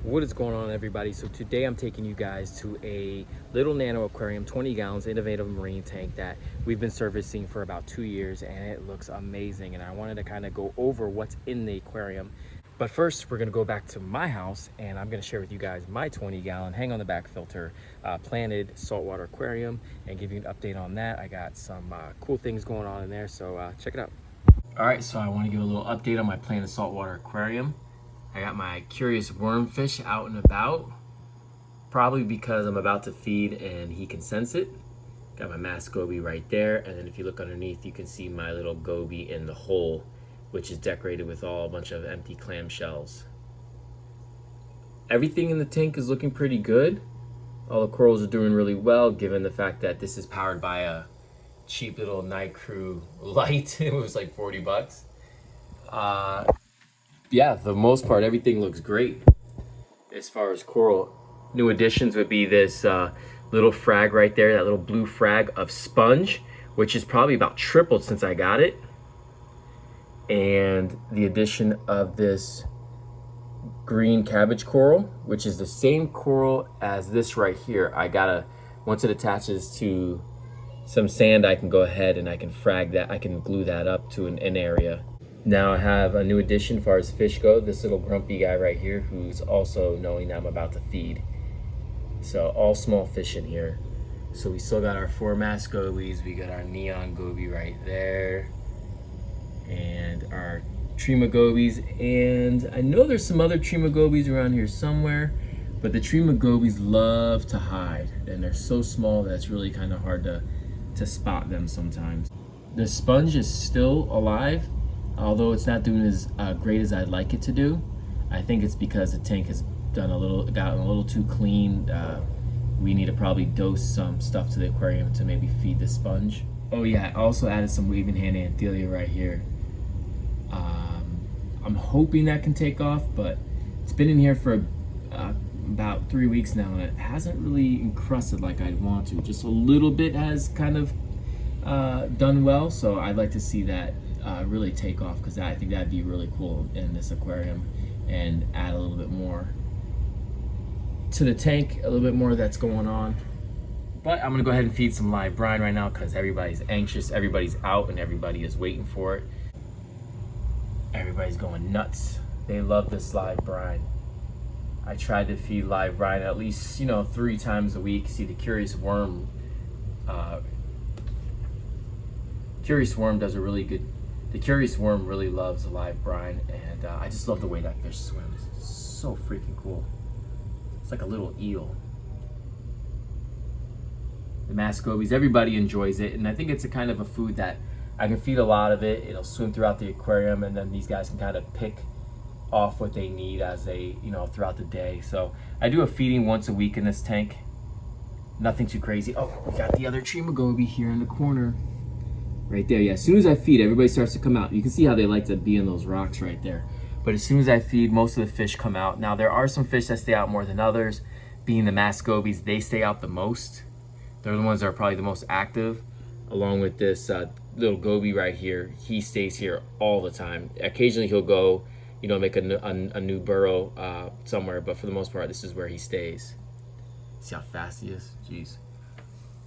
What is going on, everybody? So today I'm taking you guys to a little Nano aquarium, 20 gallons, innovative marine tank that we've been servicing for about 2 years, and it looks amazing. And I wanted to kind of go over what's in the aquarium. But first, we're gonna go back to my house and I'm gonna share with you guys my 20 gallon hang on the back filter planted saltwater aquarium and give you an update on that. I got some cool things going on in there, so check it out. All right, so I want to give a little update on my planted saltwater aquarium. I got my curious wormfish out and about, probably because I'm about to feed and he can sense it. Got my mask goby right there, and then if you look underneath, you can see my little goby in the hole, which is decorated with a bunch of empty clamshells. Everything in the tank is looking pretty good. All the corals are doing really well, given the fact that this is powered by a cheap little Night Crew light. It was like 40 bucks. Yeah, for the most part, everything looks great. As far as coral, new additions would be this little frag right there, that little blue frag of sponge, which is probably about tripled since I got it. And the addition of this green cabbage coral, which is the same coral as this right here. Once it attaches to some sand, I can go ahead and I can frag that, I can glue that up to an area. Now I have a new addition as far as fish go, this little grumpy guy right here who's also knowing that I'm about to feed. So all small fish in here. So we still got our 4 mask gobies, we got our neon goby right there, and our trima gobies, and I know there's some other trima gobies around here somewhere, but the trima gobies love to hide, and they're so small that it's really kind of hard to spot them sometimes. The sponge is still alive, although it's not doing as great as I'd like it to do. I think it's because the tank has gotten a little too clean. We need to probably dose some stuff to the aquarium to maybe feed the sponge. Oh yeah, I also added some waving hand anthelia right here. I'm hoping that can take off, but it's been in here for about 3 weeks now, and it hasn't really encrusted like I'd want to. Just a little bit has kind of done well, so I'd like to see that really take off, because I think that'd be really cool in this aquarium and add a little bit more to the tank, a little bit more that's going on. But I'm gonna go ahead and feed some live brine right now because everybody's anxious, everybody's out, and everybody is waiting for it. Everybody's going nuts. They love this live brine. I tried to feed live brine at least 3 times a week. See, the curious worm does a really good. The curious worm really loves the live brine, and I just love the way that fish swims. It's so freaking cool. It's like a little eel. The mask gobies, everybody enjoys it, and I think it's a kind of a food that I can feed a lot of it. It'll swim throughout the aquarium, and then these guys can kind of pick off what they need as they, throughout the day. So I do a feeding once a week in this tank. Nothing too crazy. Oh, we got the other trima goby here in the corner. Right there, yeah. As soon as I feed, everybody starts to come out. You can see how they like to be in those rocks right there. But as soon as I feed, most of the fish come out. Now, there are some fish that stay out more than others. Being the mask gobies, they stay out the most. They're the ones that are probably the most active, along with this little goby right here. He stays here all the time. Occasionally he'll go, make a new burrow somewhere, but for the most part, this is where he stays. See how fast he is? Jeez.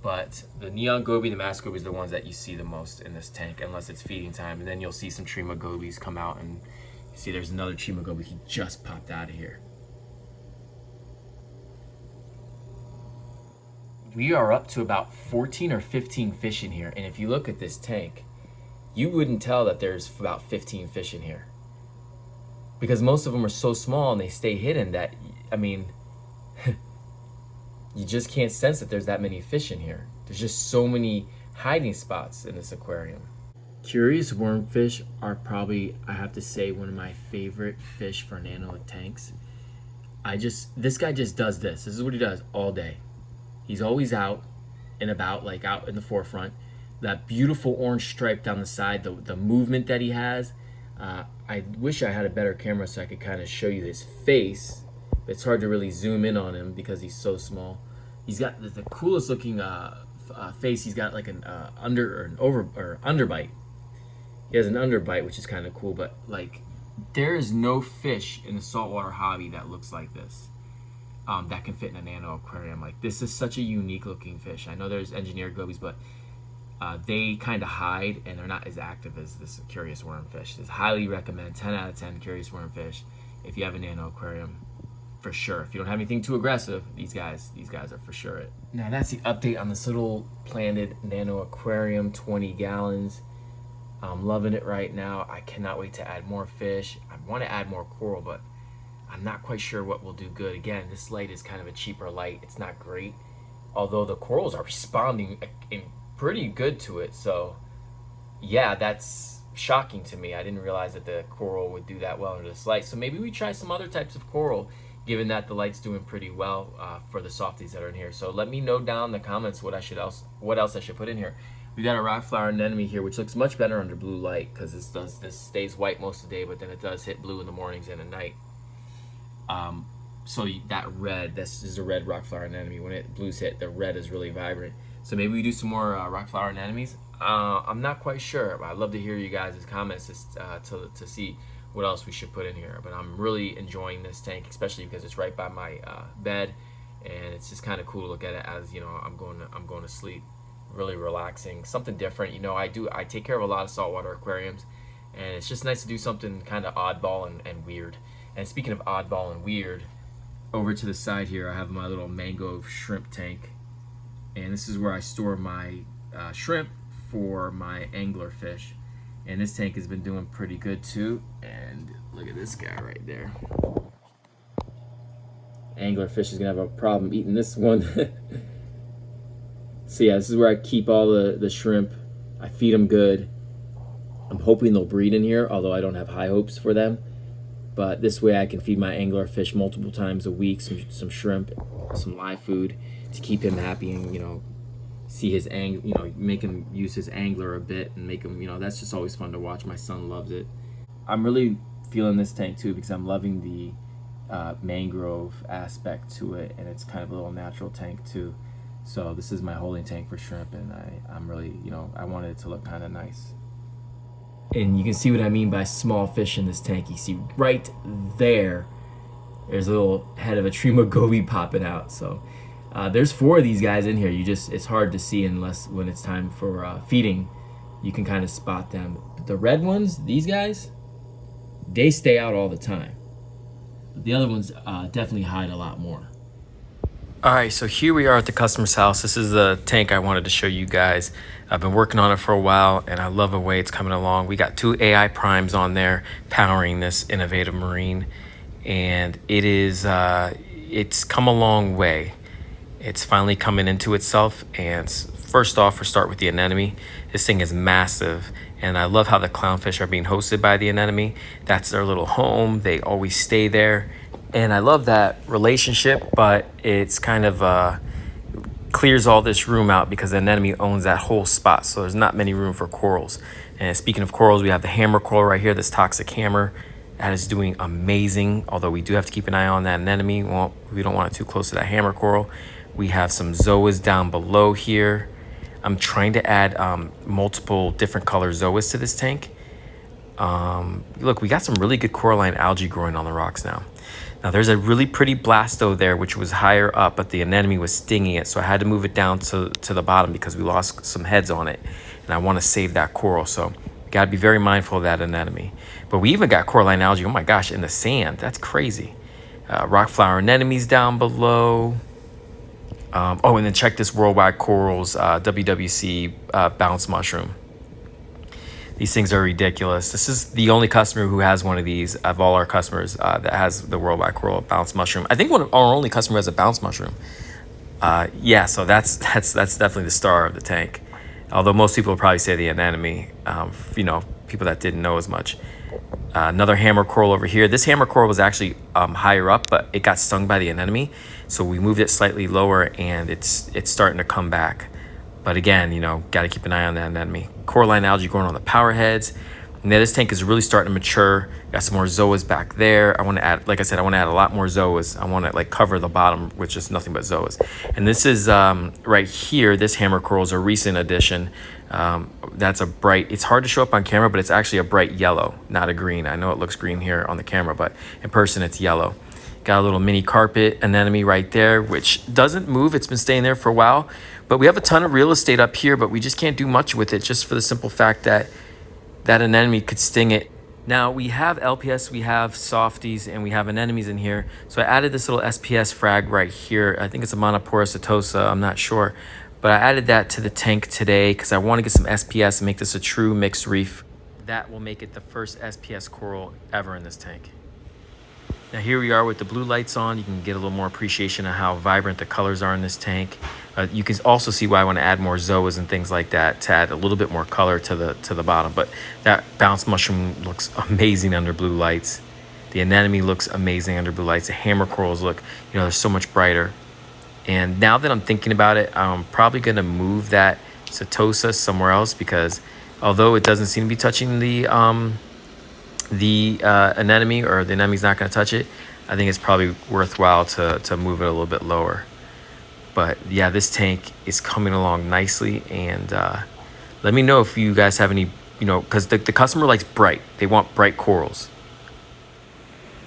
But the neon goby, the mask goby, is the ones that you see the most in this tank, unless it's feeding time. And then you'll see some trima gobies come out, and you see there's another trima goby. He just popped out of here. We are up to about 14 or 15 fish in here, and if you look at this tank, you wouldn't tell that there's about 15 fish in here, because most of them are so small and they stay hidden that, you just can't sense that there's that many fish in here. There's just so many hiding spots in this aquarium. Curious wormfish are probably, I have to say, one of my favorite fish for nano tanks. This guy just does this. This is what he does all day. He's always out and about, like out in the forefront. That beautiful orange stripe down the side, the movement that he has. I wish I had a better camera so I could kind of show you his face. It's hard to really zoom in on him because he's so small. He's got the coolest looking face. He's got like an underbite. He has an underbite, which is kind of cool, but like There is no fish in the saltwater hobby that looks like this, that can fit in a nano aquarium. Like, this is such a unique looking fish. I know there's engineered gobies, but they kind of hide and they're not as active as this curious wormfish. This highly recommend 10 out of 10 curious wormfish if you have a nano aquarium, for sure. If you don't have anything too aggressive, these guys are for sure it. Now that's the update on this little planted nano aquarium, 20 gallons. I'm loving it right now. I cannot wait to add more fish. I want to add more coral, but I'm not quite sure what will do good. Again, this light is kind of a cheaper light. It's not great, although the corals are responding in pretty good to it. So yeah, that's shocking to me. I didn't realize that the coral would do that well under this light. So maybe we try some other types of coral, given that the light's doing pretty well for the softies that are in here. So let me know down in the comments what else I should put in here. We got a rock flower anemone here, which looks much better under blue light, because this stays white most of the day, but then it does hit blue in the mornings and at night. So that red, this is a red rock flower anemone. When blues hit, the red is really vibrant. So maybe we do some more rock flower anemones. I'm not quite sure, but I'd love to hear you guys' comments to see what else we should put in here. But I'm really enjoying this tank, especially because it's right by my bed, and it's just kind of cool to look at it as, you know, I'm going to sleep. Really relaxing, something different. You know, I take care of a lot of saltwater aquariums, and it's just nice to do something kind of oddball and weird. And speaking of oddball and weird, over to the side here I have my little mango shrimp tank, and this is where I store my shrimp for my angler fish. And this tank has been doing pretty good too. And look at this guy right there. Angler fish is gonna have a problem eating this one. So yeah, this is where I keep all the shrimp. I feed them good. I'm hoping they'll breed in here, although I don't have high hopes for them. But this way I can feed my angler fish multiple times a week, some shrimp, some live food, to keep him happy, and, you know, see his make him use his angler a bit, and make him, you know, that's just always fun to watch. My son loves it. I'm really feeling this tank too, because I'm loving the mangrove aspect to it, and it's kind of a little natural tank too. So this is my holding tank for shrimp, and I'm really, you know, I wanted it to look kind of nice. And you can see what I mean by small fish in this tank. You see right there's a little head of a Trima goby popping out. So there's 4 of these guys in here. It's hard to see unless when it's time for feeding, you can kind of spot them. But the red ones, these guys, they stay out all the time. The other ones definitely hide a lot more. All right, so here we are at the customer's house. This is the tank I wanted to show you guys. I've been working on it for a while, and I love the way it's coming along. We got 2 AI primes on there powering this innovative marine, and it's come a long way. It's finally coming into itself. And first off, we'll start with the anemone. This thing is massive, and I love how the clownfish are being hosted by the anemone. That's their little home. They always stay there. And I love that relationship, but it's kind of clears all this room out because the anemone owns that whole spot. So there's not many room for corals. And speaking of corals, we have the hammer coral right here, this toxic hammer. That is doing amazing, although we do have to keep an eye on that anemone. Well, we don't want it too close to that hammer coral. We have some zoas down below here. I'm trying to add multiple different color zoas to this tank. Look, we got some really good coralline algae growing on the rocks now. Now there's a really pretty blasto there, which was higher up, but the anemone was stinging it. So I had to move it down to the bottom because we lost some heads on it. And I want to save that coral. So got to be very mindful of that anemone. But we even got coralline algae, oh my gosh, in the sand. That's crazy. Rock flower anemones down below. Oh, and then check this Worldwide Corals WWC bounce mushroom. These things are ridiculous. This is the only customer who has one of these of all our customers that has the Worldwide Coral bounce mushroom. I think one of our only customer has a bounce mushroom. Yeah, so that's definitely the star of the tank. Although most people will probably say the anemone, you know, people that didn't know as much. Another hammer coral over here. This hammer coral was actually higher up, but it got stung by the anemone. So we moved it slightly lower, and it's starting to come back. But again, you know, got to keep an eye on that anemone. Coralline algae growing on the power heads. Now this tank is really starting to mature. Got some more zoas back there. I want to add, like I said, I want to add a lot more zoas. I want to like cover the bottom with just nothing but zoas. And this is right here, this hammer coral is a recent addition. That's a bright, it's hard to show up on camera, but it's actually a bright yellow, not a green. I know it looks green here on the camera, but in person it's yellow. Got a little mini carpet anemone right there, which doesn't move. It's been staying there for a while, but we have a ton of real estate up here, but we just can't do much with it just for the simple fact that that anemone could sting it. Now we have LPS, we have softies, and we have anemones in here. So I added this little SPS frag right here. I think it's a Monoporus setosa, I'm not sure. But I added that to the tank today because I want to get some SPS and make this a true mixed reef. That will make it the first SPS coral ever in this tank. Now here we are with the blue lights on. You can get a little more appreciation of how vibrant the colors are in this tank. You can also see why I want to add more zoas and things like that to add a little bit more color to the bottom. But that bounce mushroom looks amazing under blue lights. The anemone looks amazing under blue lights. The hammer corals look, they're so much brighter. And now that I'm thinking about it, I'm probably going to move that setosa somewhere else because although it doesn't seem to be touching the anemone, or the anemone's not going to touch it, I think it's probably worthwhile to move it a little bit lower. But yeah, this tank is coming along nicely, and let me know if you guys have any, because the customer likes bright. They want bright corals.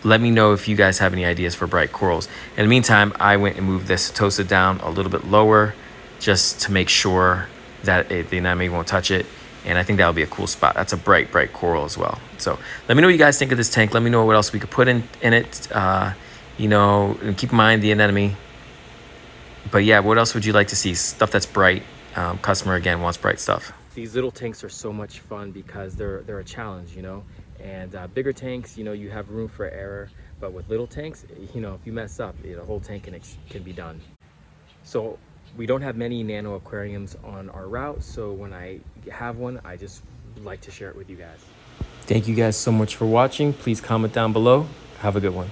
Let me know if you guys have any ideas for bright corals. In the meantime, I went and moved this setosa down a little bit lower just to make sure that the anemone won't touch it. And I think that'll be a cool spot. That's a bright, bright coral as well. So let me know what you guys think of this tank. Let me know what else we could put in it. And keep in mind the anemone. But yeah, what else would you like to see? Stuff that's bright. Customer, again, wants bright stuff. These little tanks are so much fun because they're a challenge, And bigger tanks, you have room for error. But with little tanks, if you mess up, the whole tank can be done. So we don't have many nano aquariums on our route, so when I have one, I just like to share it with you guys. Thank you guys so much for watching. Please comment down below. Have a good one.